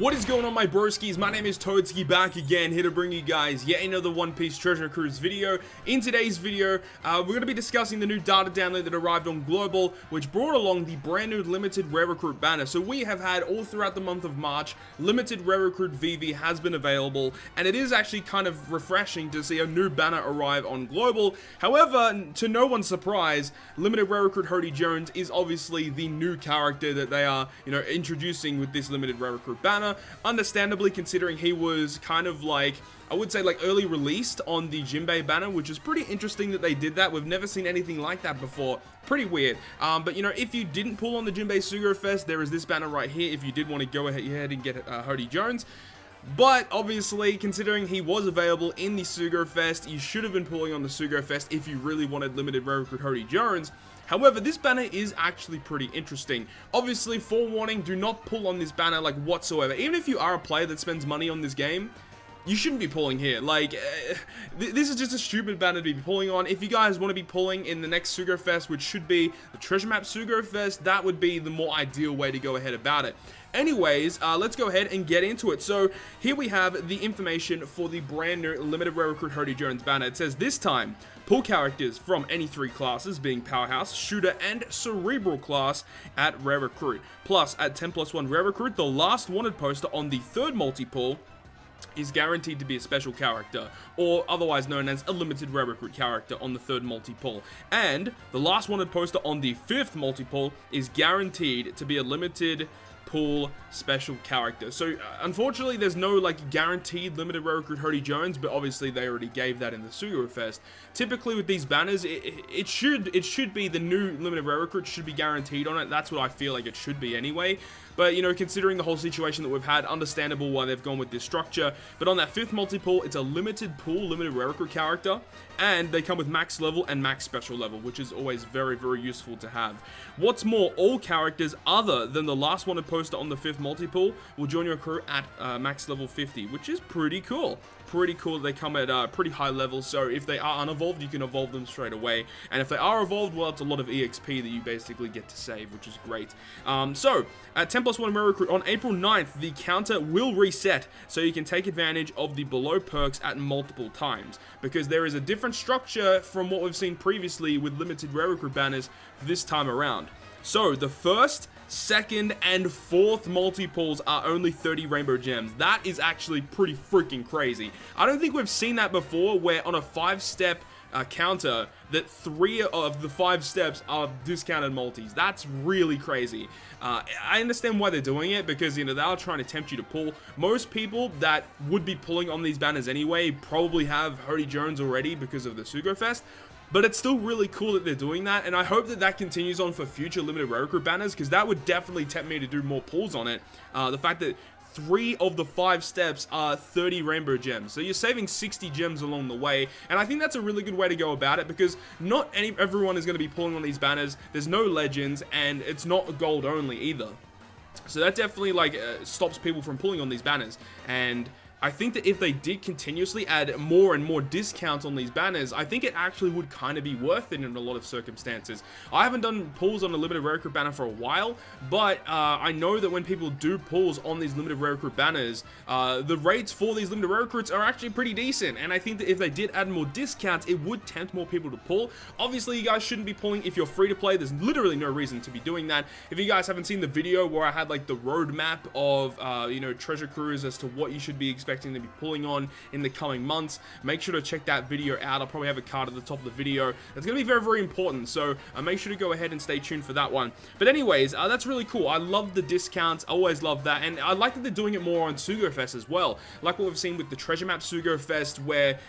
What is going on, my broskiis? My name is Toadskii, back again, here to bring you guys yet another One Piece Treasure Cruise video. In today's video, we're going to be discussing the new data download that arrived on Global, which brought along the brand new limited rare recruit banner. So we have had all throughout the month of March, limited rare recruit VV has been available, and it is actually kind of refreshing to see a new banner arrive on Global. However, to no one's surprise, limited rare recruit HODY Jones is obviously the new character that they are, introducing with this limited rare recruit banner. Understandably, considering he was kind of like, I would say, like early released on the Jinbei banner, which is pretty interesting that they did that. We've never seen anything like that before. Pretty weird. But if you didn't pull on the Jinbei Sugo Fest, there is this banner right here if you did want to go ahead and get HODY Jones. But obviously, considering he was available in the Sugo Fest, you should have been pulling on the Sugo Fest if you really wanted limited rare recruit HODY Jones. However, this banner is actually pretty interesting. Obviously, forewarning, do not pull on this banner like whatsoever. Even if you are a player that spends money on this game, you shouldn't be pulling here. Like, this is just a stupid banner to be pulling on. If you guys want to be pulling in the next Sugo Fest, which should be the Treasure Map Sugo Fest, that would be the more ideal way to go ahead about it. Anyways, let's go ahead and get into it. So here we have the information for the brand new limited rare recruit HODY Jones banner. It says this time, pull characters from any three classes, being Powerhouse, Shooter, and Cerebral class at rare recruit. Plus, at 10+1 rare recruit, the last wanted poster on the third multi-pull is guaranteed to be a special character, or otherwise known as a limited rare recruit character on the third multi-pull. And the last wanted poster on the fifth multi-pull is guaranteed to be a limited pull special character. So unfortunately, there's no like guaranteed limited rare recruit HODY Jones, but obviously they already gave that in the Sugo Fest. Typically with these banners, it should be the new limited rare recruit should be guaranteed on it. That's what I feel like it should be anyway. But considering the whole situation that we've had, understandable why they've gone with this structure. But on that fifth multi-pull, it's a limited pool, limited rare recruit character, and they come with max level and max special level, which is always very, very useful to have. What's more, all characters other than the last wanted poster on the fifth multi-pull will join your crew at max level 50, which is pretty cool. Pretty cool. They come at pretty high levels, so if they are unevolved, you can evolve them straight away. And if they are evolved, well, it's a lot of EXP that you basically get to save, which is great. So, at 10+1 rare recruit on April 9th, the counter will reset, so you can take advantage of the below perks at multiple times, because there is a different structure from what we've seen previously with limited rare recruit banners this time around. So, the first, second, and fourth multi-pulls are only 30 rainbow gems. That is actually pretty freaking crazy. I don't think we've seen that before, where on a 5-step counter, that 3 of the 5 steps are discounted multis. That's really crazy. I understand why they're doing it, because they are trying to tempt you to pull. Most people that would be pulling on these banners anyway probably have HODY Jones already because of the Sugo Fest. But it's still really cool that they're doing that, and I hope that that continues on for future limited rare recruit banners, because that would definitely tempt me to do more pulls on it. The fact that 3 of the 5 steps are 30 rainbow gems, so you're saving 60 gems along the way, and I think that's a really good way to go about it, because not everyone is going to be pulling on these banners. There's no legends, and it's not gold only either, so that definitely stops people from pulling on these banners. And I think that if they did continuously add more and more discounts on these banners, I think it actually would kind of be worth it in a lot of circumstances. I haven't done pulls on a limited rare recruit banner for a while, but I know that when people do pulls on these limited rare recruit banners, the rates for these limited rare recruits are actually pretty decent, and I think that if they did add more discounts, it would tempt more people to pull. Obviously, you guys shouldn't be pulling if you're free to play. There's literally no reason to be doing that. If you guys haven't seen the video where I had like the roadmap of treasure cruise as to what you should be expecting to be pulling on in the coming months, make sure to check that video out. I'll probably have a card at the top of the video. It's going to be very, very important, so make sure to go ahead and stay tuned for that one. But anyways, that's really cool. I love the discounts. I always love that, and I like that they're doing it more on Sugo Fest as well, like what we've seen with the Treasure Map Sugo Fest, where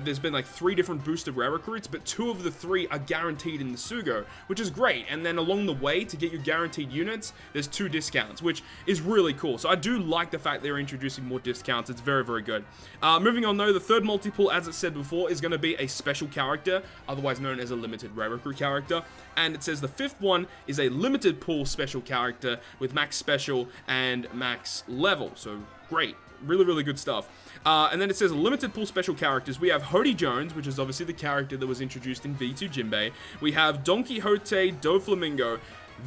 there's been like 3 different boosted rare recruits, but 2 of the 3 are guaranteed in the Sugo, which is great. And then along the way, to get your guaranteed units, there's 2 discounts, which is really cool. So I do like the fact they're introducing more discounts. It's very, very good. Moving on though, the third multi-pull, as it said before, is going to be a special character, otherwise known as a limited rare recruit character. And it says the fifth one is a limited pull special character with max special and max level. So great. Really, really good stuff. And then it says limited pool special characters. We have HODY Jones, which is obviously the character that was introduced in V2 Jinbei. We have Don Quixote Doflamingo,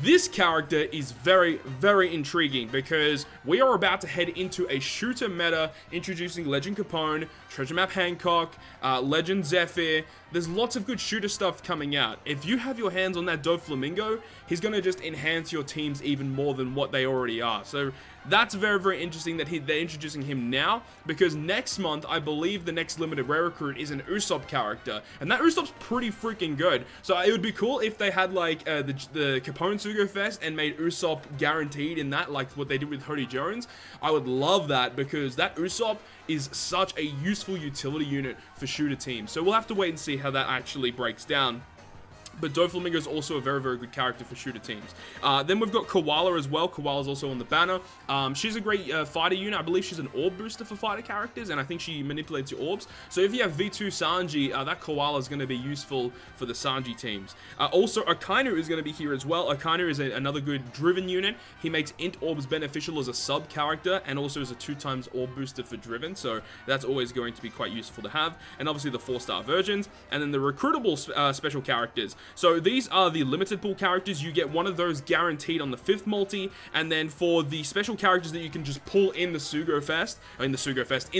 This character is very, very intriguing because we are about to head into a shooter meta introducing Legend Capone, Treasure Map Hancock, Legend Zephyr. There's lots of good shooter stuff coming out. If you have your hands on that Doflamingo, he's going to just enhance your teams even more than what they already are. So that's very, very interesting that they're introducing him now, because next month, I believe the next limited rare recruit is an Usopp character, and that Usopp's pretty freaking good. So it would be cool if they had like the Capone Sugo Fest and made Usopp guaranteed in that, like what they did with HODY Jones. I would love that, because that Usopp is such a useful utility unit for shooter teams. So we'll have to wait and see how that actually breaks down. But Doflamingo is also a very, very good character for shooter teams. Then we've got Koala as well. Koala's also on the banner. She's a great fighter unit. I believe she's an orb booster for fighter characters, and I think she manipulates your orbs. So if you have V2 Sanji, that Koala is going to be useful for the Sanji teams. Also, Akainu is going to be here as well. Akainu is another good driven unit. He makes int orbs beneficial as a sub character, and also as a 2x orb booster for driven. So that's always going to be quite useful to have. And obviously the 4-star versions, and then the recruitable special characters. So these are the limited pool characters. You get one of those guaranteed on the 5th multi, and then for the special characters that you can just pull in the Sugo Fest, in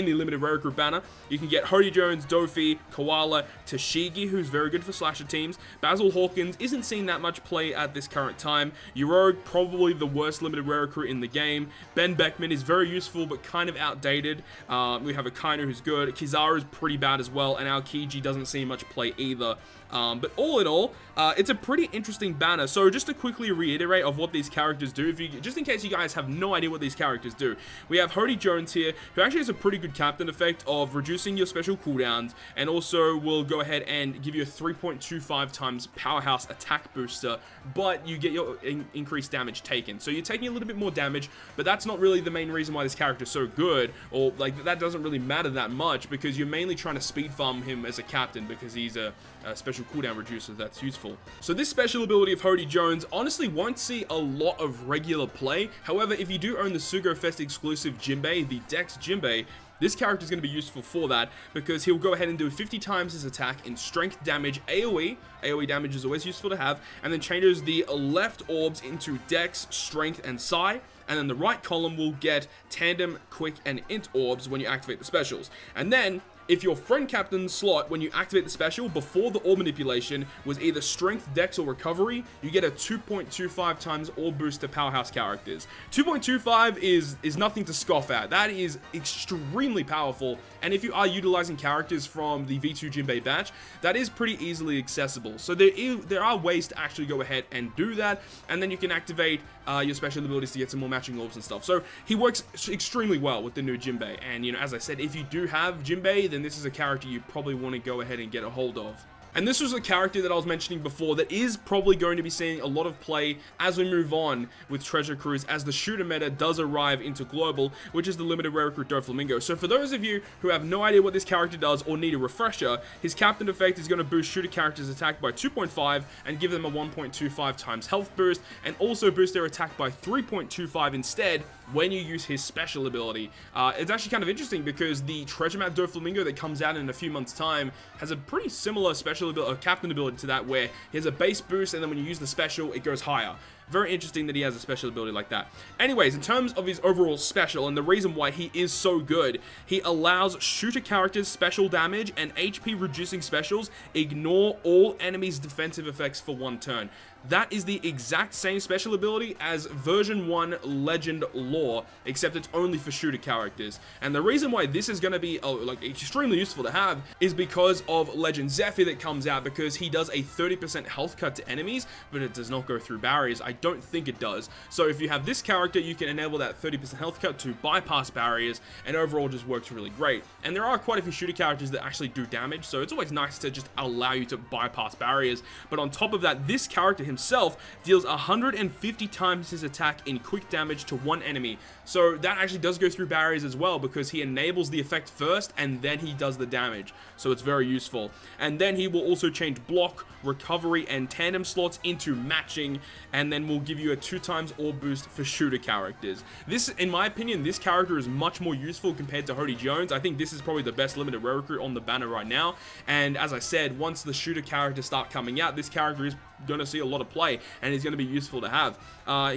the limited rare recruit banner, you can get HODY Jones, Dofi, Koala, Toadskii, who's very good for slasher teams. Basil Hawkins isn't seeing that much play at this current time. Yorogue, probably the worst limited rare recruit in the game. Ben Beckman is very useful, but kind of outdated. We have Akainu, who's good. Kizaru is pretty bad as well, and Aokiji doesn't see much play either. But all in all, it's a pretty interesting banner. So just to quickly reiterate of what these characters do, just in case you guys have no idea what these characters do, we have HODY Jones here, who actually has a pretty good captain effect of reducing your special cooldowns, and also will go ahead and give you a 3.25 times powerhouse attack booster, but you get your increased damage taken. So you're taking a little bit more damage, but that's not really the main reason why this character is so good, or like that doesn't really matter that much, because you're mainly trying to speed farm him as a captain, because he's a special cooldown reducer that's useful. So this special ability of HODY Jones honestly won't see a lot of regular play. However, if you do own the Sugo Fest exclusive Jinbei, the Dex Jinbei, this character is going to be useful for that, because he'll go ahead and do 50 times his attack in strength damage AoE. AoE damage is always useful to have, and then changes the left orbs into Dex, Strength, and Psi. And then the right column will get Tandem, Quick, and Int orbs when you activate the specials. And then, if your friend captain's slot, when you activate the special, before the orb manipulation, was either Strength, Dex, or Recovery, you get a 2.25 times orb boost to powerhouse characters. 2.25 is nothing to scoff at. That is extremely powerful, and if you are utilizing characters from the V2 Jinbei batch, that is pretty easily accessible. So there are ways to actually go ahead and do that, and then you can activate your special abilities to get some more matching orbs and stuff. So he works extremely well with the new Jinbei, and you know, as I said, if you do have Jinbei, then this is a character you probably want to go ahead and get a hold of. And this was a character that I was mentioning before that is probably going to be seeing a lot of play as we move on with Treasure Cruise, as the shooter meta does arrive into Global, which is the limited rare recruit Doflamingo. So for those of you who have no idea what this character does or need a refresher, his captain effect is going to boost shooter characters' attack by 2.5 and give them a 1.25 times health boost, and also boost their attack by 3.25 instead when you use his special ability. It's actually kind of interesting, because the Treasure Map Doflamingo that comes out in a few months' time has a pretty similar special ability, captain ability to that, where he has a base boost, and then when you use the special, it goes higher. Very interesting that he has a special ability like that. Anyways, in terms of his overall special, and the reason why he is so good, he allows shooter characters special damage and HP reducing specials ignore all enemies' defensive effects for 1 turn. That is the exact same special ability as version 1 Legend Lore, except it's only for shooter characters. And the reason why this is going to be like extremely useful to have is because of Legend Zephyr that comes out, because he does a 30% health cut to enemies, but it does not go through barriers. I don't think it does. So if you have this character, you can enable that 30% health cut to bypass barriers, and overall just works really great. And there are quite a few shooter characters that actually do damage, so it's always nice to just allow you to bypass barriers. But on top of that, this character himself deals 150 times his attack in quick damage to one enemy. So that actually does go through barriers as well, because he enables the effect first and then he does the damage. So it's very useful. And then he will also change block, recovery, and tandem slots into matching, and then will give you a 2 times orb boost for shooter characters. This, in my opinion, this character is much more useful compared to HODY Jones. I think this is probably the best limited rare recruit on the banner right now. And as I said, once the shooter characters start coming out, this character is going to see a lot of play, and he's going to be useful to have.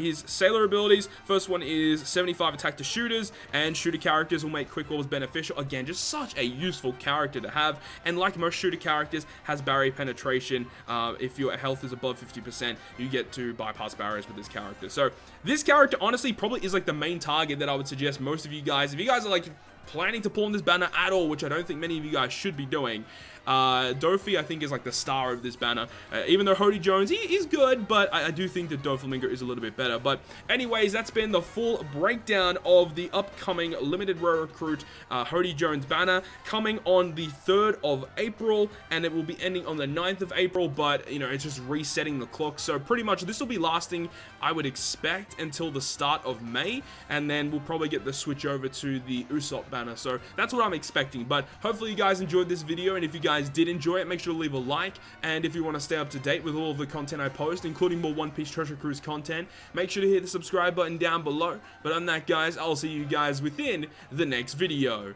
His sailor abilities, first one is 75 attack to shooters, and shooter characters will make quick orbs beneficial. Again, just such a useful character to have, and like most shooter characters, has barrier penetration. If your health is above 50%, you get to bypass barriers with this character. So this character honestly probably is like the main target that I would suggest most of you guys, if you guys are like planning to pull in this banner at all, which I don't think many of you guys should be doing. Dofi, I think, is like the star of this banner. Even though HODY Jones, he's good, but I do think that Doflamingo is a little bit better. But anyways, that's been the full breakdown of the upcoming limited rare recruit HODY Jones banner, coming on the 3rd of April, and it will be ending on the 9th of April, but, you know, it's just resetting the clock. So pretty much this will be lasting, I would expect, until the start of May, and then we'll probably get the switch over to the Usopp banner. So that's what I'm expecting. But hopefully you guys enjoyed this video, and if you guys did enjoy it, make sure to leave a like, and if you want to stay up to date with all of the content I post, including more One Piece Treasure Cruise content, make sure to hit the subscribe button down below. But other than that, guys, I'll see you guys within the next video.